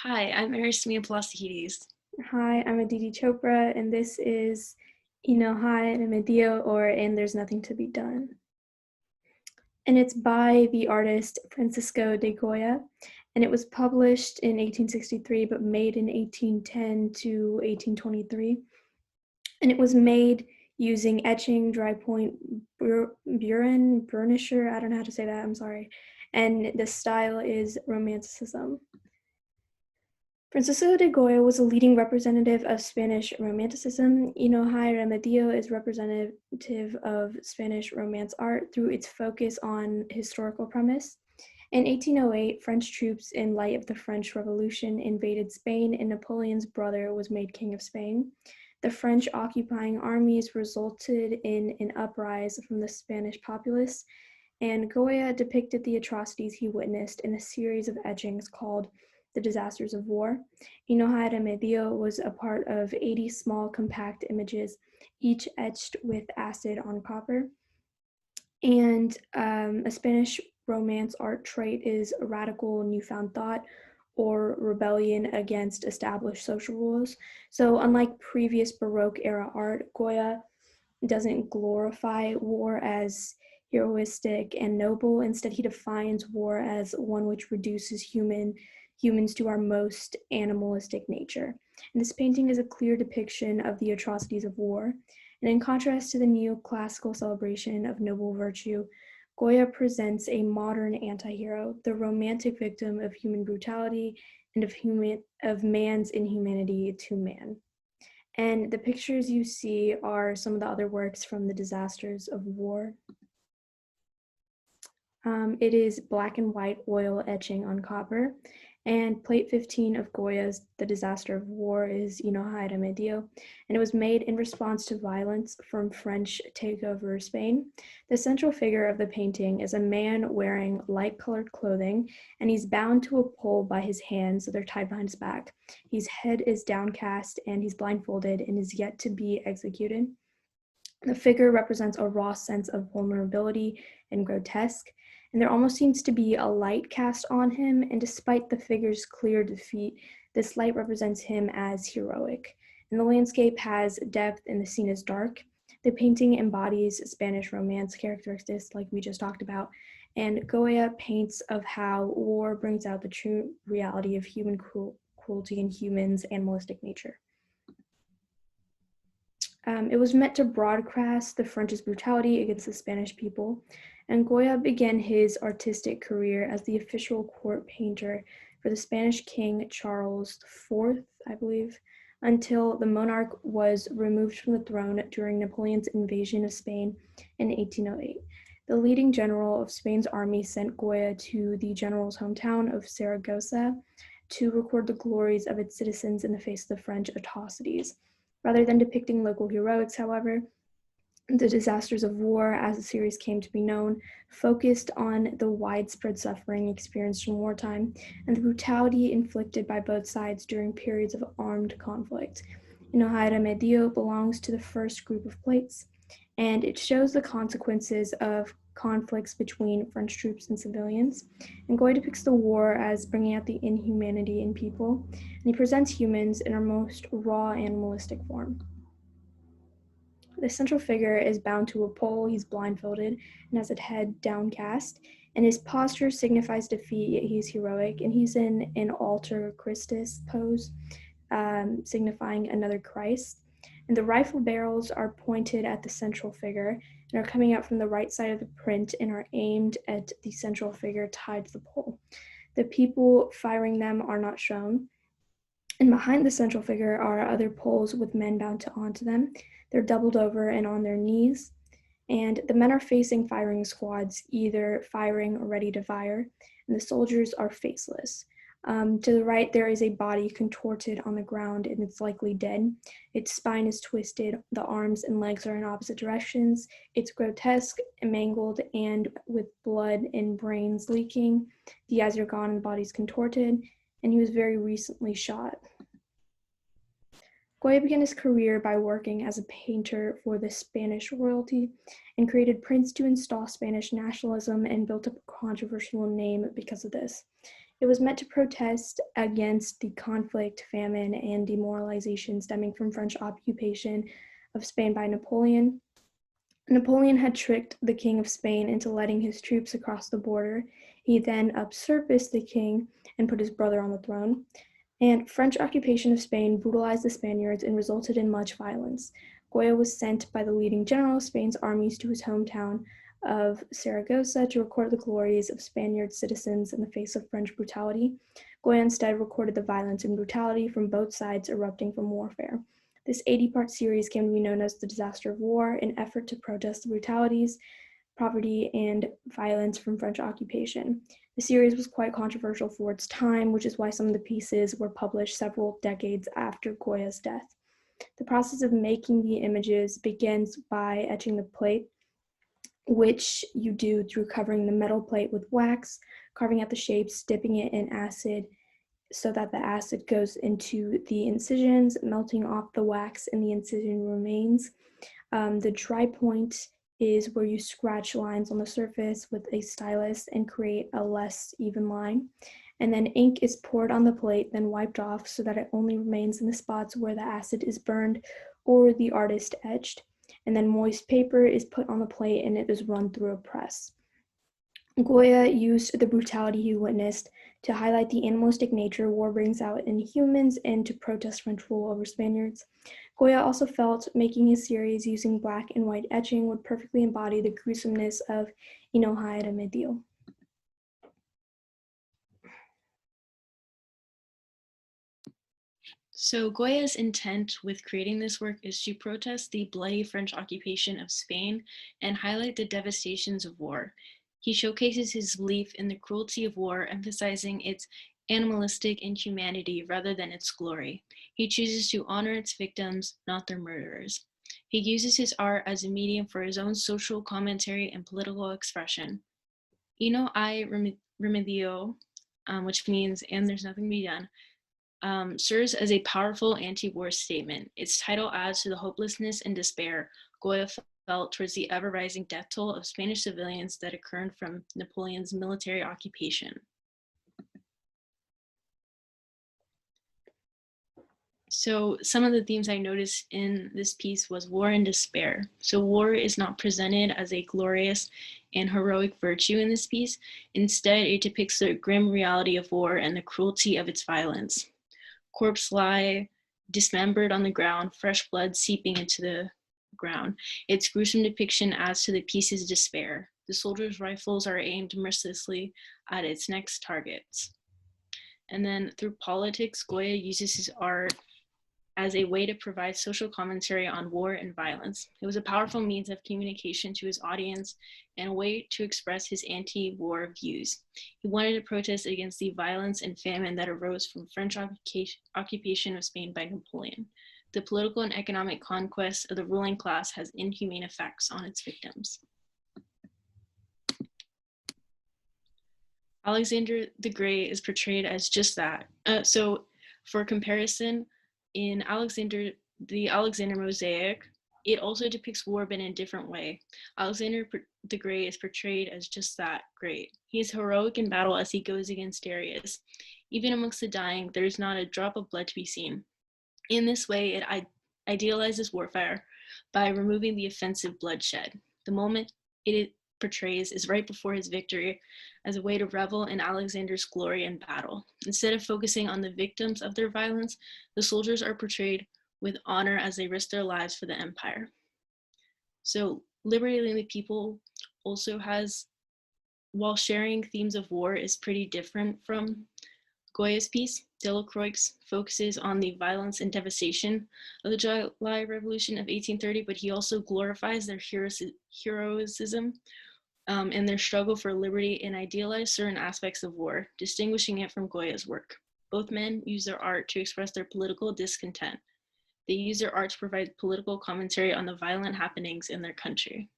Hi, I'm Aristemia Palasides. Hi, I'm Aditi Chopra, and this is Hi, Remedio, or And There's Nothing to Be Done. And it's by the artist Francisco de Goya, and it was published in 1863 but made in 1810 to 1823. And it was made using etching, dry point, burnisher, I don't know how to say that, I'm sorry. And the style is Romanticism. Francisco de Goya was a leading representative of Spanish Romanticism. High Remedio is representative of Spanish Romance art through its focus on historical premise. In 1808, French troops, in light of the French Revolution, invaded Spain, and Napoleon's brother was made King of Spain. The French occupying armies resulted in an uprising from the Spanish populace, and Goya depicted the atrocities he witnessed in a series of etchings called The Disasters of War. Inoha Remedio was a part of 80 small compact images, each etched with acid on copper. And a Spanish Romance art trait is radical newfound thought or rebellion against established social rules. So, unlike previous Baroque era art, Goya doesn't glorify war as heroistic and noble. Instead, he defines war as one which reduces humans to our most animalistic nature. And this painting is a clear depiction of the atrocities of war. And in contrast to the neoclassical celebration of noble virtue, Goya presents a modern anti-hero, the romantic victim of human brutality and of man's inhumanity to man. And the pictures you see are some of the other works from the disasters of war. It is black and white oil etching on copper. And plate 15 of Goya's The Disaster of War is Inoha Remedio, and it was made in response to violence from French takeover of Spain. The central figure of the painting is a man wearing light-colored clothing, and he's bound to a pole by his hands, so they're tied behind his back. His head is downcast, and he's blindfolded and is yet to be executed. The figure represents a raw sense of vulnerability and grotesque, and there almost seems to be a light cast on him, and despite the figure's clear defeat, this light represents him as heroic. And the landscape has depth and the scene is dark. The painting embodies Spanish Romance characteristics like we just talked about, and Goya paints of how war brings out the true reality of human cruelty and humans' animalistic nature. It was meant to broadcast the French's brutality against the Spanish people, and Goya began his artistic career as the official court painter for the Spanish King Charles IV, I believe, until the monarch was removed from the throne during Napoleon's invasion of Spain in 1808. The leading general of Spain's army sent Goya to the general's hometown of Saragossa to record the glories of its citizens in the face of the French atrocities. Rather than depicting local heroics, however, The Disasters of War, as the series came to be known, focused on the widespread suffering experienced in wartime and the brutality inflicted by both sides during periods of armed conflict. Inoha Medio belongs to the first group of plates, and it shows the consequences of conflicts between French troops and civilians. And Goy depicts the war as bringing out the inhumanity in people, and he presents humans in our most raw animalistic form. The central figure is bound to a pole, he's blindfolded, and has a head downcast, and his posture signifies defeat, yet he's heroic, and he's in an alter Christus pose, signifying another Christ. And the rifle barrels are pointed at the central figure and are coming out from the right side of the print and are aimed at the central figure tied to the pole. The people firing them are not shown. And behind the central figure are other poles with men bound onto them. They're doubled over and on their knees. And the men are facing firing squads, either firing or ready to fire, and the soldiers are faceless. To the right, there is a body contorted on the ground, and it's likely dead. Its spine is twisted, the arms and legs are in opposite directions. It's grotesque, mangled, and with blood and brains leaking. The eyes are gone and the body's contorted, and he was very recently shot. Goya began his career by working as a painter for the Spanish royalty and created prints to install Spanish nationalism and built up a controversial name because of this. It was meant to protest against the conflict, famine, and demoralization stemming from French occupation of Spain by Napoleon. Napoleon had tricked the King of Spain into letting his troops across the border. He then usurped the king and put his brother on the throne. And French occupation of Spain brutalized the Spaniards and resulted in much violence. Goya was sent by the leading general of Spain's armies to his hometown of Saragossa to record the glories of Spaniard citizens in the face of French brutality. Goya instead recorded the violence and brutality from both sides erupting from warfare. This 80-part series came to be known as the Disaster of War, an effort to protest the brutalities, poverty, and violence from French occupation. The series was quite controversial for its time, which is why some of the pieces were published several decades after Goya's death. The process of making the images begins by etching the plate, which you do through covering the metal plate with wax, carving out the shapes, dipping it in acid so that the acid goes into the incisions, melting off the wax, and the incision remains. The dry point is where you scratch lines on the surface with a stylus and create a less even line. And then ink is poured on the plate, then wiped off so that it only remains in the spots where the acid is burned or the artist etched. And then moist paper is put on the plate and it is run through a press. Goya used the brutality he witnessed to highlight the animalistic nature war brings out in humans and to protest French rule over Spaniards. Goya also felt making his series using black and white etching would perfectly embody the gruesomeness of Remedio. So Goya's intent with creating this work is to protest the bloody French occupation of Spain and highlight the devastations of war. He showcases his belief in the cruelty of war, emphasizing its animalistic inhumanity rather than its glory. He chooses to honor its victims, not their murderers. He uses his art as a medium for his own social commentary and political expression. Remedio, which means "and there's nothing to be done," serves as a powerful anti-war statement. Its title adds to the hopelessness and despair Goya felt towards the ever-rising death toll of Spanish civilians that occurred from Napoleon's military occupation. So some of the themes I noticed in this piece was war and despair. So war is not presented as a glorious and heroic virtue in this piece. Instead, it depicts the grim reality of war and the cruelty of its violence. Corpses lie dismembered on the ground, fresh blood seeping into the ground. Its gruesome depiction adds to the piece's despair. The soldiers' rifles are aimed mercilessly at its next targets. And then through politics, Goya uses his art as a way to provide social commentary on war and violence. It was a powerful means of communication to his audience and a way to express his anti-war views. He wanted to protest against the violence and famine that arose from French occupation of Spain by Napoleon. The political and economic conquest of the ruling class has inhumane effects on its victims. Alexander the Great is portrayed as just that. So for comparison, in the Alexander mosaic, it also depicts war but in a different way. Alexander the Great is portrayed as just that, great. He is heroic in battle as he goes against Darius. Even amongst the dying, there is not a drop of blood to be seen. In this way, it idealizes warfare by removing the offensive bloodshed. The moment it portrays is right before his victory as a way to revel in Alexander's glory in battle. Instead of focusing on the victims of their violence, the soldiers are portrayed with honor as they risk their lives for the empire. So Liberating the People also has, while sharing themes of war, is pretty different from Goya's piece. Delacroix focuses on the violence and devastation of the July Revolution of 1830, but he also glorifies their heroism and their struggle for liberty and idealize certain aspects of war, distinguishing it from Goya's work. Both men use their art to express their political discontent. They use their art to provide political commentary on the violent happenings in their country.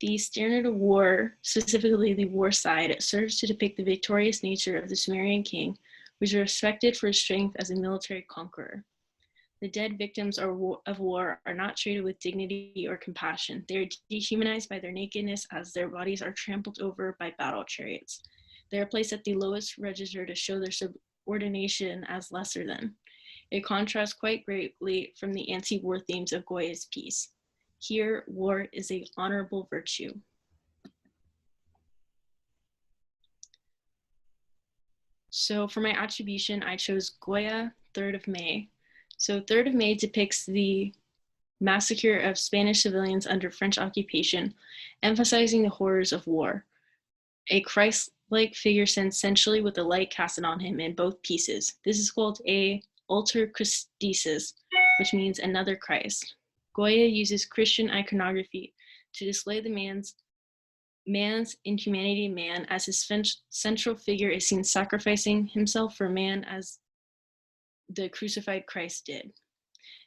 The standard of war, specifically the war side, serves to depict the victorious nature of the Sumerian king, who is respected for his strength as a military conqueror. The dead victims of war are not treated with dignity or compassion. They are dehumanized by their nakedness as their bodies are trampled over by battle chariots. They are placed at the lowest register to show their subordination as lesser than. It contrasts quite greatly from the anti-war themes of Goya's piece. Here, war is an honorable virtue. So for my attribution, I chose Goya, 3rd of May. So 3rd of May depicts the massacre of Spanish civilians under French occupation, emphasizing the horrors of war. A Christ-like figure stands centrally with the light casted on him in both pieces. This is called a alter Christus, which means another Christ. Goya uses Christian iconography to display the man's inhumanity in man, as his central figure is seen sacrificing himself for man as the crucified Christ did.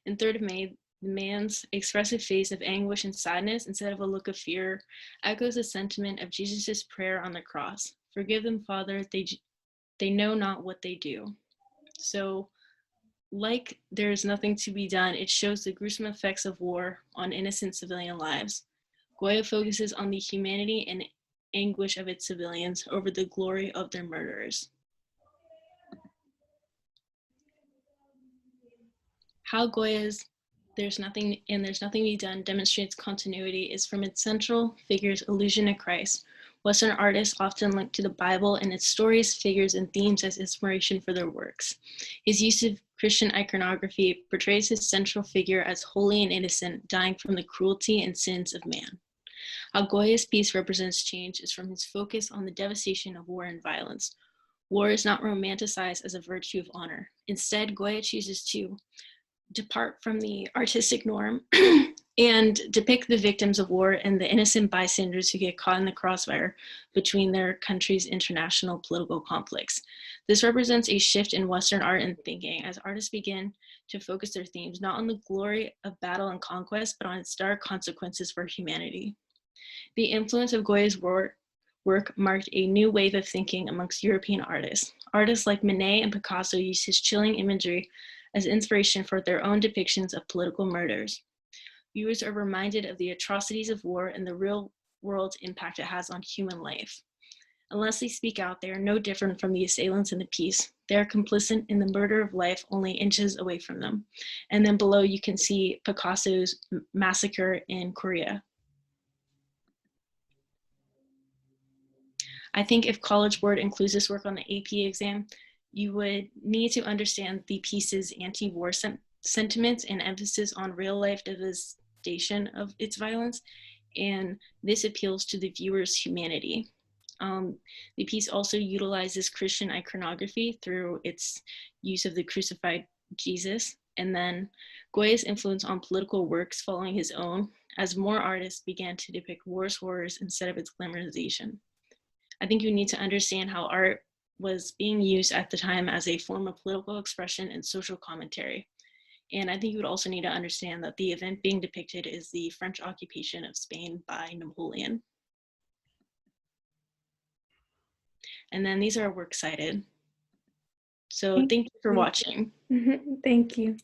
In 3rd of May, the man's expressive face of anguish and sadness, instead of a look of fear, echoes the sentiment of Jesus' prayer on the cross. Forgive them, Father, they know not what they do. So, like there's nothing to be done, it shows the gruesome effects of war on innocent civilian lives. Goya focuses on the humanity and anguish of its civilians over the glory of their murderers. How Goya's There's Nothing to Be Done demonstrates continuity is from its central figure's allusion to Christ. Western artists often link to the Bible and its stories, figures, and themes as inspiration for their works. His use of Christian iconography portrays his central figure as holy and innocent, dying from the cruelty and sins of man. How Goya's piece represents change is from his focus on the devastation of war and violence. War is not romanticized as a virtue of honor. Instead, Goya chooses to depart from the artistic norm and depict the victims of war and the innocent bystanders who get caught in the crossfire between their country's international political conflicts. This represents a shift in Western art and thinking as artists begin to focus their themes not on the glory of battle and conquest, but on its dark consequences for humanity. The influence of Goya's work marked a new wave of thinking amongst European artists. Artists like Manet and Picasso used his chilling imagery as inspiration for their own depictions of political murders. Viewers are reminded of the atrocities of war and the real-world impact it has on human life. Unless they speak out, they are no different from the assailants in the piece. They are complicit in the murder of life only inches away from them. And then below you can see Picasso's massacre in Korea. I think if College Board includes this work on the AP exam, you would need to understand the piece's anti-war sentiments and emphasis on real-life devastation of its violence, and this appeals to the viewer's humanity. The piece also utilizes Christian iconography through its use of the crucified Jesus, and then Goya's influence on political works following his own, as more artists began to depict war's horrors instead of its glamorization. I think you need to understand how art was being used at the time as a form of political expression and social commentary. And I think you would also need to understand that the event being depicted is the French occupation of Spain by Napoleon. And then these are works cited. So thank you for watching. Thank you.